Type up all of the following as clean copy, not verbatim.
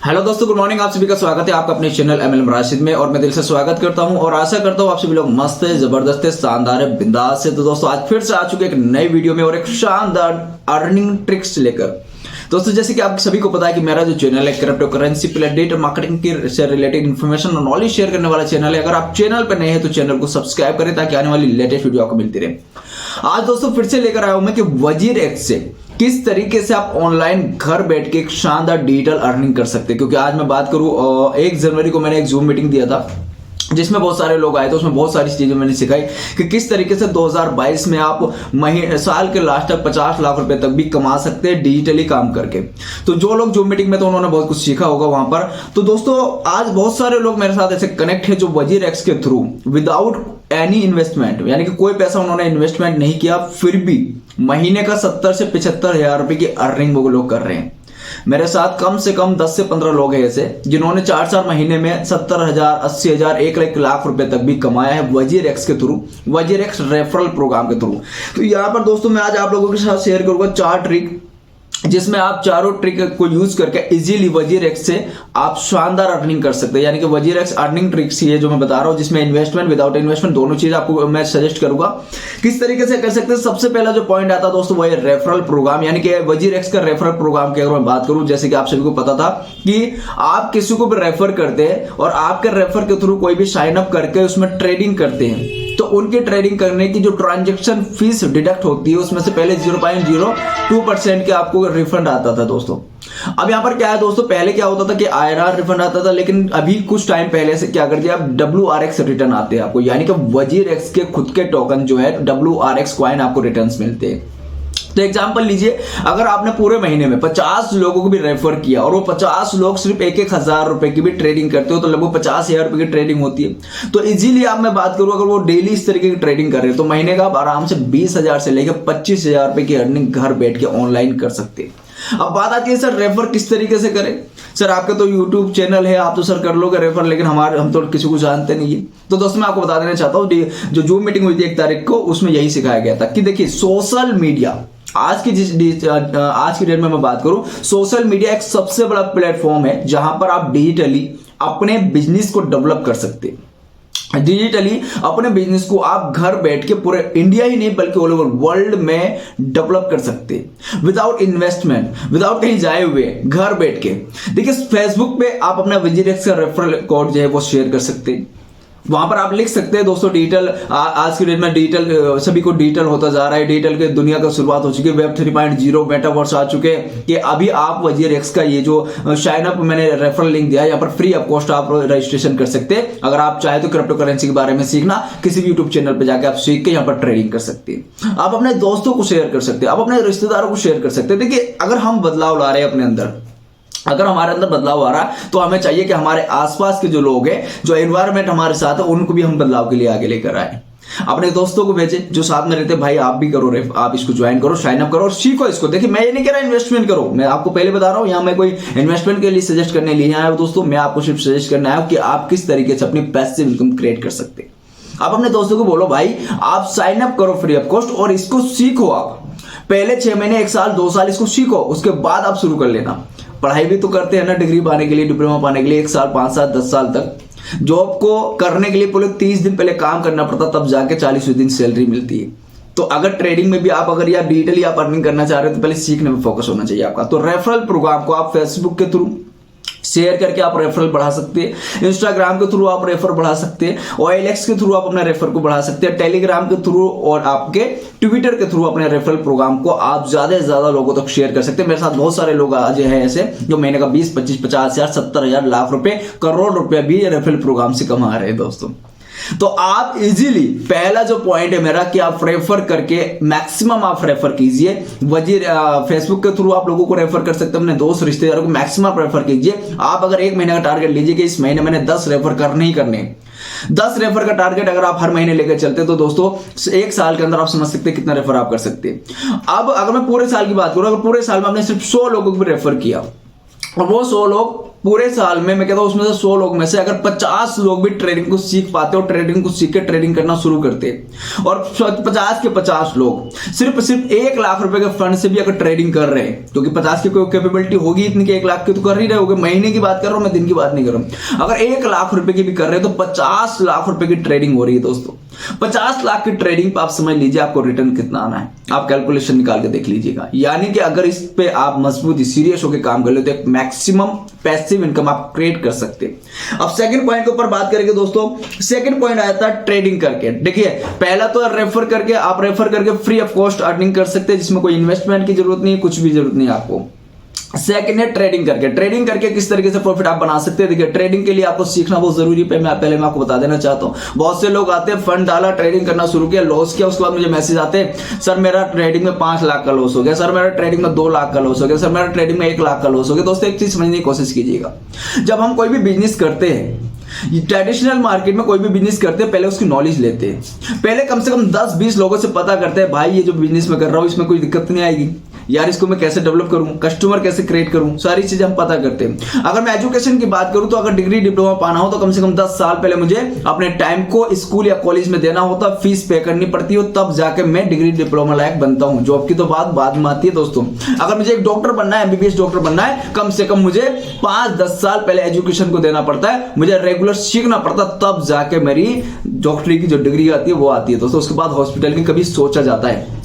Hello दोस्तों, good morning. आप सभी का स्वागत है आपका अपने चैनल MLM राशिद में। और मैं दिल से स्वागत करता हूं और आशा करता हूं आप सभी लोग मस्त है, जबरदस्त है, शानदार है, बिंदास है। तो दोस्तों आज फिर से आ चुके एक नई वीडियो में और एक शानदार अर्निंग ट्रिक्स लेकर। दोस्तों जैसे कि आप सभी को पता है कि मेरा जो चैनल है crypto currency plus digital marketing के से रिलेटेड इन्फॉर्मेशन और नॉलेज शेयर करने वाला चैनल है। अगर आप चैनल पर नए हैं तो चैनल को सब्सक्राइब करें ताकि आने वाली लेटेस्ट वीडियो आपको मिलती रहे। आज दोस्तों फिर से लेकर आया हूं मैं कि WazirX से किस तरीके से आप ऑनलाइन घर बैठ के एक शानदार डिजिटल अर्निंग कर सकते हैं। क्योंकि आज मैं बात करूं 1 जनवरी को मैंने एक जूम मीटिंग दिया था जिसमें बहुत सारे लोग आए थे। उसमें बहुत सारी चीजें मैंने सिखाई कि किस तरीके से 2022 में आप साल के लास्ट तक 50 लाख रुपए तक भी कमा सकते हैं डिजिटली काम करके। तो जो लोग जूम मीटिंग में तो उन्होंने बहुत कुछ सीखा होगा वहां पर। तो दोस्तों आज बहुत सारे लोग मेरे साथ ऐसे कनेक्ट है जो WazirX के थ्रू विदाउट एनी इन्वेस्टमेंट, यानी कि कोई पैसा उन्होंने इन्वेस्टमेंट नहीं किया, फिर भी महीने का 70 से 75 हजार रुपए की अर्निंग वो लोग कर रहे हैं। मेरे साथ कम से कम 10 से 15 लोग हैं ऐसे जिन्होंने 4 महीने में 70,000, 80,000, 1 लाख रुपए तक भी कमाया है WazirX के थ्रू, WazirX रेफरल प्रोग्राम के थ्रू। तो यहाँ पर दोस्तों मैं आज आप लोगों के साथ शेयर करूंगा 4 ट्रिक जिसमें आप चारों ट्रिक को यूज करके इजीली WazirX से आप शानदार अर्निंग कर सकते हैं। यानी कि WazirX अर्निंग ट्रिक्स ये जो मैं बता रहा हूं जिसमें इन्वेस्टमेंट विदाउट इन्वेस्टमेंट दोनों चीज आपको मैं सजेस्ट करूंगा किस तरीके से कर सकते हैं। सबसे पहला जो पॉइंट आता है दोस्तों वो है रेफरल प्रोग्राम। यानी कि WazirX का रेफरल प्रोग्राम की अगर मैं बात करूं, जैसे कि आप सभी को पता था कि आप किसी को भी रेफर करते हैं और आपके रेफर के थ्रू कोई भी साइन अप करके उसमें ट्रेडिंग करते हैं तो उनके ट्रेडिंग करने की जो ट्रांजैक्शन फीस डिडक्ट होती है उसमें से पहले 0.02% के आपको रिफंड आता था दोस्तों। अब यहाँ पर क्या है दोस्तों, पहले क्या होता था कि IRR रिफंड आता था, लेकिन अभी कुछ टाइम पहले से क्या कर दिया अब WRX रिटर्न आते हैं आपको। यानी कि WazirX के खुद के टोकन जो है WRX कॉइन आपको रिटर्न्स मिलते हैं। तो एग्जांपल लीजिए, अगर आपने पूरे महीने में 50 लोगों को भी रेफर किया और वो 50 लोग सिर्फ 1-1 हजार रुपए की भी ट्रेडिंग करते हो तो लगभग 50,000 रुपए की ट्रेडिंग होती है। तो इजीली आप मैं बात करूं अगर वो डेली इस तरीके की ट्रेडिंग कर रहे हैं तो महीने का आप आराम से 20,000 से लेकर 25,000 रुपए की अर्निंग घर बैठ के ऑनलाइन कर सकते हैं। अब बात आती है सर रेफर किस तरीके से करें। सर आपका तो यूट्यूब चैनल है, आप तो सर कर लोगे रेफर, लेकिन हम तो किसी को जानते नहीं है। तो दोस्तों मैं आपको बता देना चाहता हूँ जो जूम मीटिंग हुई थी 1 तारीख को उसमें यही सिखाया गया था कि देखिए सोशल मीडिया आज की डेट में मैं बात करूं, सोशल मीडिया एक सबसे बड़ा प्लेटफॉर्म है जहां पर आप डिजिटली अपने बिजनेस को डेवलप कर सकते हैं। डिजिटली अपने बिजनेस को आप घर बैठ के पूरे इंडिया ही नहीं बल्कि ऑल ओवर वर्ल्ड में डेवलप कर सकते हैं विदाउट इन्वेस्टमेंट, विदाउट कहीं जाए हुए, घर बैठ के। देखिए फेसबुक पे आप अपना WazirX का रेफरल कोड जो है वो शेयर कर सकते हैं। वहां पर आप लिख सकते हैं दोस्तों डिजिटल आज की डेट में डिजिटल सभी को डिजिटल होता जा रहा है, डिजिटल के दुनिया का शुरुआत हो चुकी है, वेब 3.0 मेटावर्स आ चुके हैं कि अभी आप WazirX का ये जो साइन अप मैंने रेफरल लिंक दिया है यहाँ पर फ्री ऑफ कॉस्ट आप रजिस्ट्रेशन कर सकते हैं। अगर आप चाहे तो क्रिप्टो करेंसी के बारे में सीखना किसी भी यूट्यूब चैनल पर जाकर आप सीख के यहाँ पर ट्रेडिंग कर सकते हैं। आप अपने दोस्तों को शेयर कर सकते हैं, आप अपने रिश्तेदारों को शेयर कर सकते हैं। देखिए अगर हम बदलाव ला रहे हैं अपने अंदर, अगर हमारे अंदर बदलाव आ रहा है तो हमें चाहिए कि हमारे आसपास के जो लोग हैं, जो एनवायरनमेंट हमारे साथ है, उनको भी हम बदलाव के लिए आगे लेकर आए। अपने दोस्तों को भेजे जो साथ में रहते, भाई आप भी करो आप इसको ज्वाइन करो, साइन अप करो और सीखो इसको। देखिए मैं ये नहीं कह रहा इन्वेस्टमेंट करो, मैं आपको पहले बता रहा हूं यहाँ मैं कोई इन्वेस्टमेंट के लिए सजेस्ट करने लिए आया हूं दोस्तों। मैं आपको सिर्फ सजेस्ट करने आया हूं कि आप किस तरीके से अपनी पैसिव इनकम क्रिएट कर सकते हैं। आप अपने दोस्तों को बोलो भाई आप साइन अप करो फ्री ऑफ कॉस्ट और इसको सीखो। आप पहले 6 महीने, 1 साल, 2 साल इसको सीखो, उसके बाद आप शुरू कर लेना। पढ़ाई भी तो करते हैं ना, डिग्री पाने के लिए, डिप्लोमा पाने के लिए 1 साल, 5 साल, 10 साल तक जॉब को करने के लिए पूरे 30 दिन पहले काम करना पड़ता, तब जाके 40वें दिन सैलरी मिलती है। तो अगर ट्रेडिंग में भी आप अगर या डिजिटली आप अर्निंग करना चाह रहे हो तो पहले सीखने में फोकस होना चाहिए आपका। तो रेफरल प्रोग्राम को आप फेसबुक के थ्रू शेयर करके आप रेफरल बढ़ा सकते हैं, इंस्टाग्राम के थ्रू आप रेफर बढ़ा सकते हैं, OLX के थ्रू आप अपने रेफर को बढ़ा सकते हैं, टेलीग्राम के थ्रू और आपके ट्विटर के थ्रू अपने रेफरल प्रोग्राम को आप ज्यादा से ज्यादा लोगों तक शेयर कर सकते हैं। मेरे साथ बहुत सारे लोग आज हैं ऐसे जो महीने का 20, 25, 50,000, 70,000, लाख रुपए, करोड़ रुपए भी रेफरल प्रोग्राम से कमा रहे हैं दोस्तों। तो आप इजीली पहला जो पॉइंट है मेरा कि आप रेफर करके मैक्सिमम आप रेफर कीजिए। फेसबुक के थ्रू आप लोगों को रेफर कर सकते हैं, अपने दोस्त रिश्तेदारों को मैक्सिमम रेफर कीजिए। आप अगर 1 महीने का टारगेट लीजिए कि इस महीने मैंने 10 रेफर करने ही करने, 10 रेफर का टारगेट अगर आप हर महीने लेकर चलते तो दोस्तों 1 साल के अंदर आप समझ सकते हैं कितना रेफर आप कर सकते हैं। अब अगर मैं पूरे साल की बात करूं, अगर पूरे साल में आपने सिर्फ 100 लोगों को भी रेफर किया और वो 100 लोग पूरे साल में, मैं कहता हूं उसमें से 100 लोग में से अगर 50 लोग भी ट्रेडिंग को सीख पाते और ट्रेडिंग को सीख के ट्रेडिंग करना शुरू करते, और 50 के 50 लोग सिर्फ 1 लाख रुपए के फंड से भी अगर ट्रेडिंग कर रहे हैं, क्योंकि 50 की कोई कैपेबिलिटी होगी इतनी कि 1 लाख की तो कर ही रहे होगे, महीने की बात कर रहा हूं मैं, दिन की बात नहीं कर रहा हूं। अगर 1 लाख रुपए की भी कर रहे हैं तो 50 लाख रुपए की ट्रेडिंग हो रही है दोस्तों। 50 लाख की ट्रेडिंग पे आप समझ लीजिए आपको रिटर्न कितना आना है, आप कैलकुलेशन निकाल के देख लीजिएगा। यानी कि अगर इस पे आप मजबूती सीरियस होकर काम कर ले तो एक मैक्सिमम पैसिव इनकम आप क्रिएट कर सकते हैं। अब सेकंड पॉइंट के ऊपर बात करेंगे दोस्तों। सेकंड पॉइंट आया था ट्रेडिंग करके। देखिए पहला तो रेफर करके फ्री ऑफ कॉस्ट अर्निंग कर सकते हैं, जिसमें कोई इन्वेस्टमेंट की जरूरत नहीं है, कुछ भी जरूरत नहीं है आपको। सेकंड है ट्रेडिंग करके किस तरीके से प्रॉफिट आप बना सकते हैं। देखिए ट्रेडिंग के लिए आपको सीखना बहुत जरूरी है। पहले मैं आपको बता देना चाहता हूं, बहुत से लोग आते हैं, फंड डाला, ट्रेडिंग करना शुरू किया, लॉस किया, उसके बाद मुझे मैसेज आते हैं, सर मेरा ट्रेडिंग में 5 लाख का लॉस हो गया, सर मेरा ट्रेडिंग में 2 लाख का लॉस हो गया, सर मेरा ट्रेडिंग में 1 लाख का लॉस हो गया। दोस्तों एक चीज समझने की कोशिश कीजिएगा, जब हम कोई भी बिजनेस करते हैं, ट्रेडिशनल मार्केट में कोई भी बिजनेस करते हैं, पहले उसकी नॉलेज लेते हैं, पहले कम से कम 10-20 लोगों से पता करते हैं, भाई ये जो बिजनेस में कर रहा हूं इसमें कोई दिक्कत नहीं आएगी यार, इसको मैं कैसे डेवलप करूं, कस्टमर कैसे क्रिएट करूं, सारी चीजें हम पता करते हैं। अगर मैं एजुकेशन की बात करूं तो अगर डिग्री डिप्लोमा पाना हो तो कम से कम 10 साल पहले मुझे अपने टाइम को स्कूल या कॉलेज में देना होता, फीस पे करनी पड़ती हो, तब जाके मैं डिग्री डिप्लोमा लायक बनता हूं। जॉब की तो बात बाद में आती है दोस्तों। अगर मुझे एक डॉक्टर बनना है, एमबीबीएस डॉक्टर बनना है, कम से कम मुझे 5-10 साल पहले एजुकेशन को देना पड़ता है, मुझे रेगुलर सीखना पड़ता, तब जाके मेरी डॉक्टरी की जो डिग्री आती है वो आती है दोस्तों। उसके बाद हॉस्पिटल की कभी सोचा जाता है।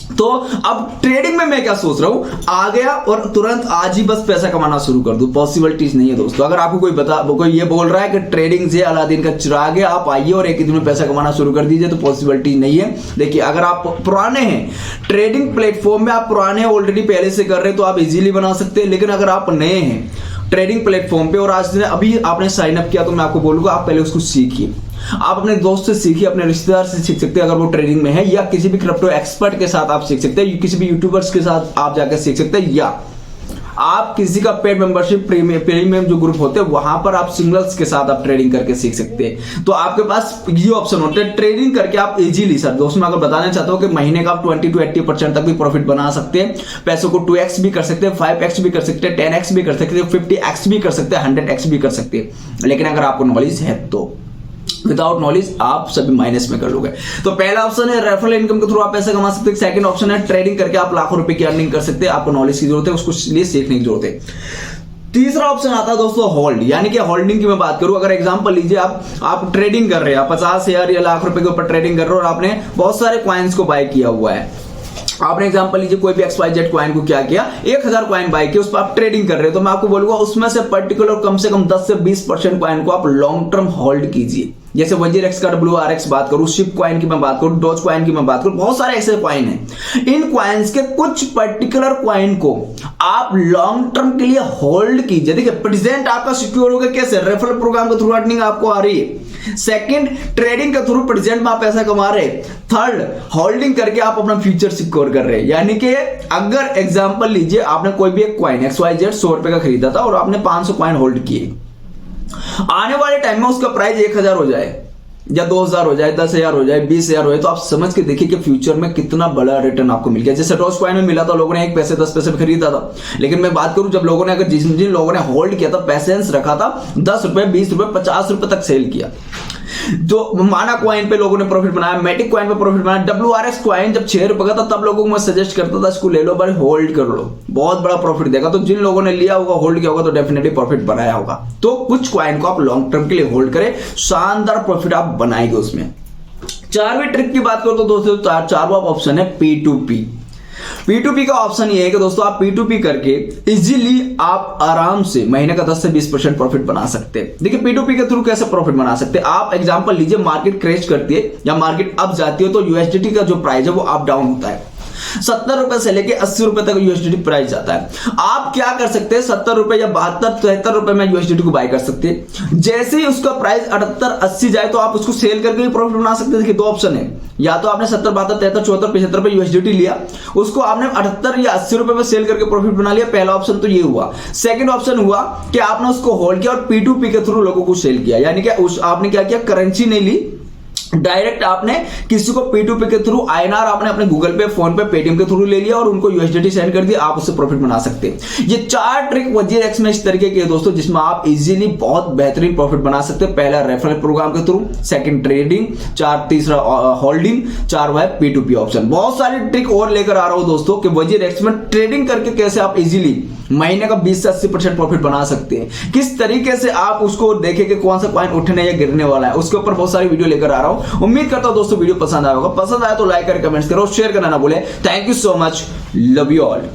तो अब ट्रेडिंग में मैं क्या सोच रहा हूं, आ गया और तुरंत आज ही बस पैसा कमाना शुरू कर दूं, पॉसिबिलिटीज नहीं है दोस्तों। अगर आपको कोई ये बोल रहा है कि ट्रेडिंग से अलादीन का चिराग है, आप आइए और एक ही दिन में पैसा कमाना शुरू कर दीजिए, तो पॉसिबिलिटीज नहीं है। देखिए अगर आप पुराने हैं ट्रेडिंग प्लेटफॉर्म में, आप पुराने ऑलरेडी पहले से कर रहे हैं तो आप इजीली बना सकते हैं। लेकिन अगर आप नए हैं ट्रेडिंग प्लेटफॉर्म पे और आज अभी आपने साइन अप किया, तो मैं आपको बोलूंगा आप पहले उसको सीखिए। आप अपने दोस्त से सीखिए, अपने रिश्तेदार से सीख सकते हैं अगर वो ट्रेडिंग में है, या किसी भी क्रिप्टो एक्सपर्ट के साथ आप सीख सकते हैं, किसी भी यूट्यूबर्स के साथ आप जाकर सीख सकते हैं, या आप किसी का पेड मेंबरशिप प्रीमियम जो ग्रुप होते हैं वहां पर आप सिंगल्स के साथ आप ट्रेडिंग करके सीख सकते हैं। तो आपके पास ये ऑप्शन होते हैं, ट्रेडिंग करके आप इजीली, सर दोस्तों मैं अगर बताना चाहता हूं कि महीने का आप 20 to 80% तक भी प्रॉफिट बना सकते हैं। पैसों को 2x भी कर सकते हैं, 5x भी कर सकते हैं, 10x भी कर सकते हैं, 50x भी कर सकते हैं, 100x भी कर सकते हैं। लेकिन अगर आपको नॉलेज है तो, विदाउट नॉलेज आप सभी माइनस में कर लोगे। तो पहला ऑप्शन है रेफरल इनकम के थ्रू आप पैसा कमा सकते हैं। सेकंड ऑप्शन है ट्रेडिंग करके आप लाखों रुपए की अर्निंग कर सकते हैं। आपको नॉलेज की जरूरत है, उसको लिए सीखने की जरूरत है। तीसरा ऑप्शन आता है दोस्तों होल्ड, यानी कि होल्डिंग की मैं बात करूं, अगर एग्जांपल लीजिए आप ट्रेडिंग कर रहे हैं, आप 50,000 या लाख रुपए के ऊपर ट्रेडिंग कर रहे हो और आपने बहुत सारे कॉइन्स को बाय किया हुआ है। आपने एग्जांपल लीजिए कोई भी XYZ कॉइन को क्या किया, 1000 कॉइन बाय किया, उस पर आप ट्रेडिंग कर रहे हो, तो मैं आपको बोलूंगा उसमें से पर्टिकुलर कम से कम 10 से 20% कॉइन को आप लॉन्ग टर्म होल्ड कीजिए। जैसे WGRX का WRX बात करूं, शिप कॉइन की मैं बात करूं, डॉज कॉइन की मैं बात करूं, बहुत सारे ऐसे कॉइन हैं। इन कॉइन्स के कुछ पर्टिकुलर कॉइन को आप लॉन्ग टर्म के लिए होल्ड कीजिए। देखिए प्रेजेंट आपका सिक्योर होगा कैसे, रेफरल प्रोग्राम के थ्रू अर्निंग आपको आ रही है। सेकंड ट्रेडिंग के थ्रू प्रेजेंट में आप पैसा कमा रहे हैं। थर्ड होल्डिंग करके आप अपना फ्यूचर सिक्योर कर रहे हैं। यानी कि अगर एग्जांपल लीजिए आपने कोई भी एक कॉइन XYZ 100 रुपए का खरीदा था और आपने 500 कॉइन होल्ड किए, आने वाले टाइम में उसका प्राइस 1000 हो जाए या 2000 हो जाए, 10,000 हो जाए, 20,000 हो जाए, तो आप समझ के देखिए कि फ्यूचर में कितना बड़ा रिटर्न आपको मिल गया। जैसे डॉज कॉइन में मिला था, लोगों ने 1 पैसे 10 पैसे में खरीदा था, लेकिन मैं बात करूं जब लोगों ने अगर जिन लोगों ने होल्ड किया था, पैसेंस रखा था, 10 रुपए 20 रुपए 50 रुपए तक सेल किया, जो माना कॉइन पे लोगों ने प्रॉफिट बनाया, मैटिक कॉइन पे प्रॉफिट बनाया। WRX कॉइन जब 6 रुपए का था तब लोगों को मैं सजेस्ट करता था इसको ले लो भाई, होल्ड कर लो, बहुत बड़ा प्रॉफिट देगा। तो जिन लोगों ने लिया होगा, होल्ड किया होगा, तो डेफिनेटली प्रॉफिट बनाया होगा। तो कुछ कॉइन को आप लॉन्ग टर्म के लिए होल्ड करें, शानदार प्रॉफिट आप बनाएंगे उसमें। 4वीं ट्रिक की बात करो तो दोस्तों 4वां ऑप्शन है P2P। P2P का ऑप्शन ये है कि दोस्तों आप P2P करके इजीली आप आराम से महीने का 10 से 20% प्रॉफिट बना सकते हैं। देखिए P2P के थ्रू कैसे प्रॉफिट बना सकते हैं। आप एग्जांपल लीजिए मार्केट क्रैश करती है या मार्केट अप जाती है तो USDT का जो प्राइस है वो अप डाउन होता है। 70 रुपए से लेके 80 रुपए तक USDT प्राइस जाता है। आप क्या कर सकते हैं, 70 रुपए या 72-73 रुपए में USDT को बाय कर सकते हैं। जैसे ही उसका प्राइस 78-80 जाए तो आप उसको सेल करके भी प्रॉफिट बना सकते हैं। देखिए 2 ऑप्शन है, या तो आपने 70, 72, 73, 74, 75 रुपए USDT लिया, उसको आपने 78 या 80 रुपए में सेल करके प्रॉफिट बना लिया। पहला ऑप्शन तो ये हुआ। सेकंड ऑप्शन हुआ कि आपने उसको होल्ड किया और P2P के थ्रू लोगों को सेल किया, यानी कि आपने क्या किया, करेंसी नहीं ली, डायरेक्ट आपने किसी को P2P के थ्रू INR आपने अपने गूगल पे, फोन पे, पेटीएम के थ्रू ले लिया और उनको USDT सेंड कर दिया, आप उससे प्रॉफिट बना सकते हैं। ये 4 ट्रिक वजीर एक्स में इस तरीके के दोस्तों जिसमें आप इजीली बहुत बेहतरीन प्रॉफिट बना सकते हैं। पहला रेफरल प्रोग्राम के थ्रू, सेकंड ट्रेडिंग, तीसरा होल्डिंग, 4 है P2P ऑप्शन। बहुत सारी ट्रिक और लेकर आ रहा हूं दोस्तों कि वजीर एक्स में ट्रेडिंग करके कैसे आप इजीली महीने का 20 से 80% प्रॉफिट बना सकते हैं, किस तरीके से आप उसको देखें कि कौन सा कॉइन उठने या गिरने वाला है, उसके ऊपर बहुत सारी वीडियो लेकर आ रहा हूं। उम्मीद करता हूं दोस्तों वीडियो पसंद आया होगा। पसंद आया तो लाइक कर, कमेंट्स करो, शेयर करना ना भूलें। Thank you so much, love you all.